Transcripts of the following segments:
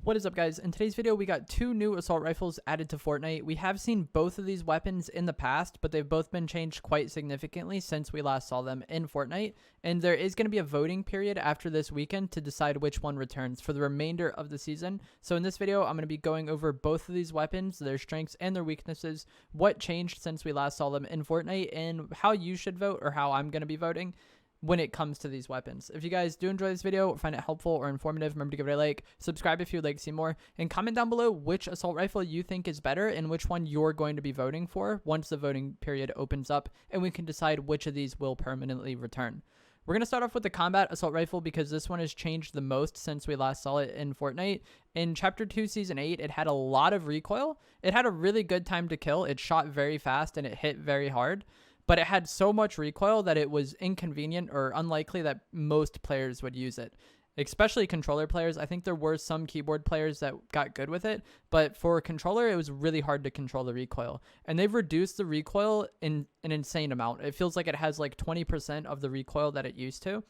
What is up, guys? In today's video, we got two new assault rifles added to Fortnite. We have seen both of these weapons in the past, but they've both been changed quite significantly since we last saw them in Fortnite. And there is going to be a voting period after this weekend to decide which one returns for the remainder of the season. So in this video, I'm going to be going over both of these weapons, their strengths and their weaknesses, what changed since we last saw them in Fortnite, and how you should vote, or how I'm going to be voting when it comes to these weapons. If you guys do enjoy this video or find it helpful or informative, remember to give it a like, subscribe if you'd like to see more, and comment down below which assault rifle you think is better and which one you're going to be voting for once the voting period opens up and we can decide which of these will permanently return. We're going to start off with the combat assault rifle because this one has changed the most since we last saw it in Fortnite. In Chapter 2 Season 8, it had a lot of recoil. It had a really good time to kill. It shot very fast and it hit very hard. But it had so much recoil that it was inconvenient or unlikely that most players would use it, especially controller players. I think there were some keyboard players that got good with it, but for a controller, it was really hard to control the recoil. And they've reduced the recoil in an insane amount. It feels like it has like 20% of the recoil that it used to.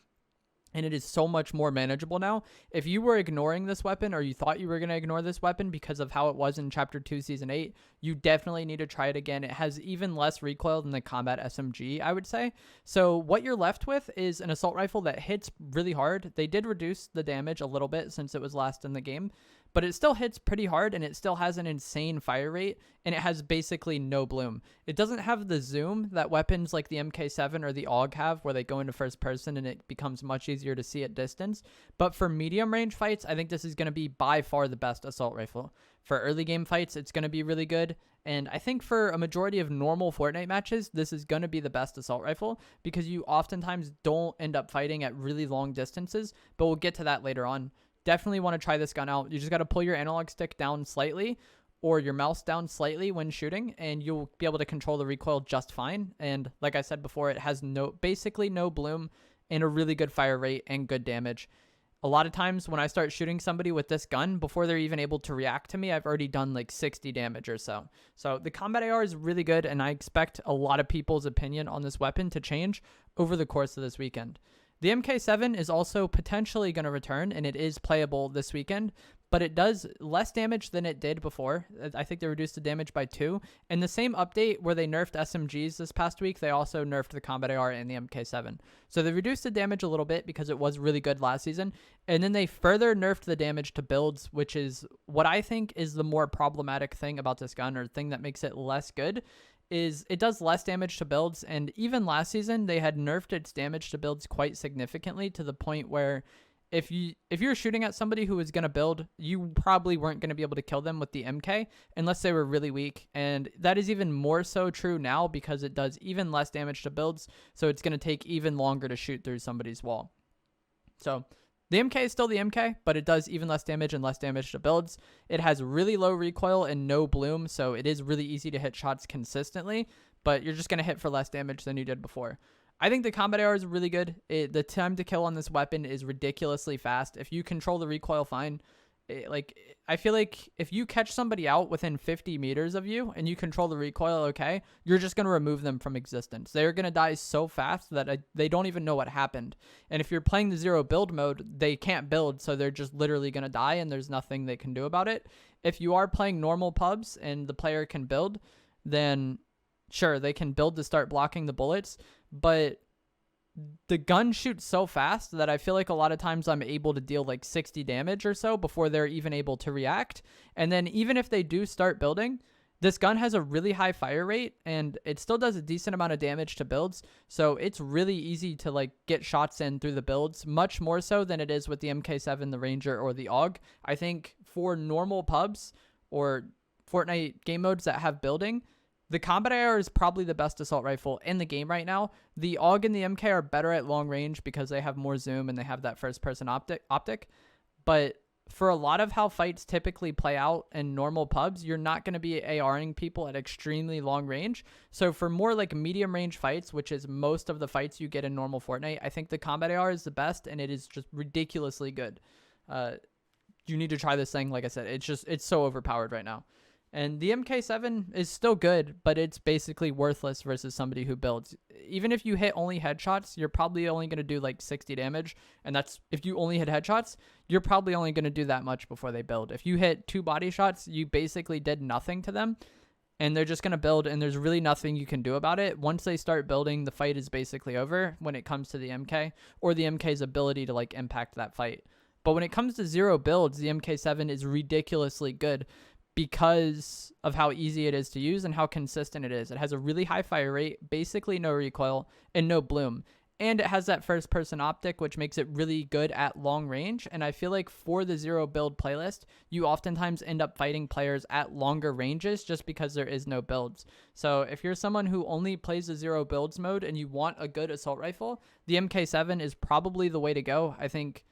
And it is so much more manageable now. If you were ignoring this weapon, or you thought you were going to ignore this weapon because of how it was in Chapter 2 Season 8, you definitely need to try it again. It has even less recoil than the Combat SMG, I would say. So what you're left with is an assault rifle that hits really hard. They did reduce the damage a little bit since it was last in the game, but it still hits pretty hard, and it still has an insane fire rate, and it has basically no bloom. It doesn't have the zoom that weapons like the MK7 or the AUG have, where they go into first person and it becomes much easier to see at distance. But for medium range fights, I think this is going to be by far the best assault rifle. For early game fights, it's going to be really good. And I think for a majority of normal Fortnite matches, this is going to be the best assault rifle because you oftentimes don't end up fighting at really long distances, but we'll get to that later on. Definitely want to try this gun out. You just got to pull your analog stick down slightly or your mouse down slightly when shooting, and you'll be able to control the recoil just fine. And like I said before, it has basically no bloom and a really good fire rate and good damage. A lot of times when I start shooting somebody with this gun, before they're even able to react to me, I've already done like 60 damage or so. So the combat AR is really good, and I expect a lot of people's opinion on this weapon to change over the course of this weekend. The MK7 is also potentially going to return, and it is playable this weekend, but it does less damage than it did before. I think they reduced the damage by 2. In the same update where they nerfed SMGs this past week, they also nerfed the Combat AR and the MK7. So they reduced the damage a little bit because it was really good last season, and then they further nerfed the damage to builds, which is what I think is the more problematic thing about this gun, or thing that makes it less good. Is it does less damage to builds, and even last season they had nerfed its damage to builds quite significantly, to the point where if you're shooting at somebody who was going to build, you probably weren't going to be able to kill them with the MK unless they were really weak. And that is even more so true now because it does even less damage to builds, so it's going to take even longer to shoot through somebody's wall. So the MK is still the MK, but it does even less damage and less damage to builds. It has really low recoil and no bloom, so it is really easy to hit shots consistently, but you're just going to hit for less damage than you did before. I think the combat AR is really good. The time to kill on this weapon is ridiculously fast. If you control the recoil fine, I feel like if you catch somebody out within 50 meters of you and you control the recoil okay, you're just going to remove them from existence. They're going to die so fast that they don't even know what happened. And if you're playing the zero build mode, they can't build, so they're just literally going to die and there's nothing they can do about it. If you are playing normal pubs and the player can build, then sure, they can build to start blocking the bullets, but the gun shoots so fast that I feel like a lot of times I'm able to deal like 60 damage or so before they're even able to react. And then even if they do start building, this gun has a really high fire rate and it still does a decent amount of damage to builds. So it's really easy to like get shots in through the builds, much more so than it is with the MK7, the Ranger, or the AUG. I think for normal pubs or Fortnite game modes that have building, the Combat AR is probably the best assault rifle in the game right now. The AUG and the MK are better at long range because they have more zoom and they have that first person optic. But for a lot of how fights typically play out in normal pubs, you're not going to be ARing people at extremely long range. So for more like medium range fights, which is most of the fights you get in normal Fortnite, I think the Combat AR is the best, and it is just ridiculously good. You need to try this thing. Like I said, it's so overpowered right now. And the MK7 is still good, but it's basically worthless versus somebody who builds. Even if you hit only headshots, you're probably only going to do like 60 damage. And that's if you only hit headshots, you're probably only going to do that much before they build. If you hit 2 body shots, you basically did nothing to them. And they're just going to build, and there's really nothing you can do about it. Once they start building, the fight is basically over when it comes to the MK, or the MK's ability to like impact that fight. But when it comes to 0 builds, the MK7 is ridiculously good because of how easy it is to use and how consistent it is. It has a really high fire rate, basically no recoil, and no bloom. And it has that first person optic, which makes it really good at long range. And I feel like for the 0 build playlist, you oftentimes end up fighting players at longer ranges just because there is no builds. So if you're someone who only plays the 0 builds mode and you want a good assault rifle, the MK7 is probably the way to go. I think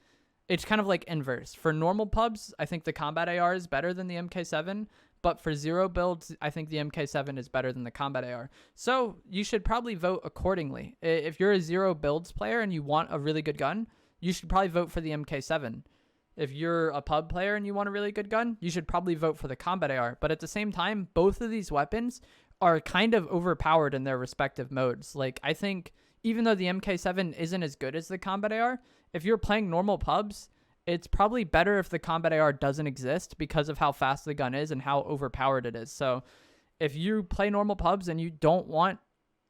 it's kind of like inverse. For normal pubs, I think the combat AR is better than the MK7, but for 0 builds, I think the MK7 is better than the combat AR. So you should probably vote accordingly. If you're a 0 builds player and you want a really good gun, you should probably vote for the MK7. If you're a pub player and you want a really good gun, you should probably vote for the combat AR. But at the same time, both of these weapons are kind of overpowered in their respective modes. Like, I think even though the MK7 isn't as good as the combat AR, if you're playing normal pubs, it's probably better if the combat AR doesn't exist because of how fast the gun is and how overpowered it is. So if you play normal pubs and you don't want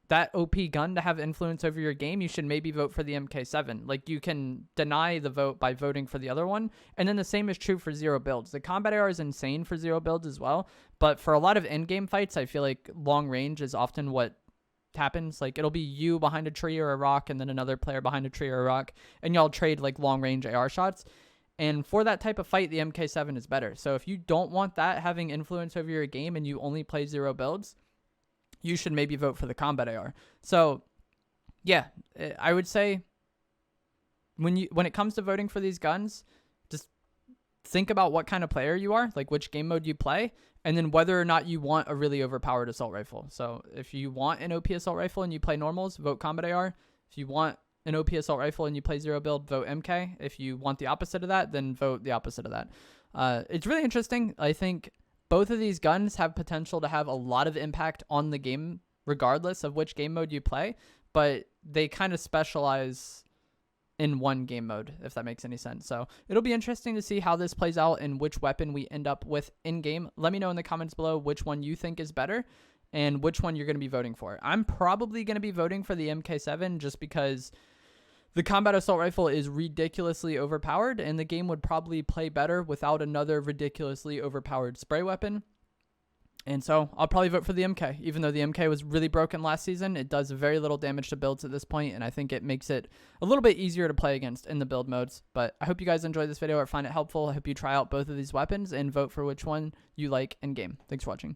that OP gun to have influence over your game, you should maybe vote for the MK7. Like, you can deny the vote by voting for the other one. And then the same is true for 0 builds. The combat AR is insane for 0 builds as well. But for a lot of in-game fights, I feel like long range is often what happens. Like, it'll be you behind a tree or a rock and then another player behind a tree or a rock, and y'all trade like long range AR shots. And for that type of fight, the MK7 is better. So if you don't want that having influence over your game and you only play 0 builds, you should maybe vote for the combat AR. So yeah, I would say when it comes to voting for these guns, just think about what kind of player you are, like which game mode you play, and then whether or not you want a really overpowered assault rifle. So if you want an OP assault rifle and you play normals, vote combat AR. If you want an OP assault rifle and you play 0 build, vote MK. If you want the opposite of that, then vote the opposite of that. It's really interesting. I think both of these guns have potential to have a lot of impact on the game, regardless of which game mode you play, but they kind of specialize in one game mode, if that makes any sense. So it'll be interesting to see how this plays out and which weapon we end up with in game. Let me know in the comments below which one you think is better and which one you're going to be voting for. I'm probably going to be voting for the MK7 just because the combat assault rifle is ridiculously overpowered, and the game would probably play better without another ridiculously overpowered spray weapon. And so I'll probably vote for the MK. Even though the MK was really broken last season, it does very little damage to builds at this point, and I think it makes it a little bit easier to play against in the build modes. But I hope you guys enjoyed this video or find it helpful. I hope you try out both of these weapons and vote for which one you like in game. Thanks for watching.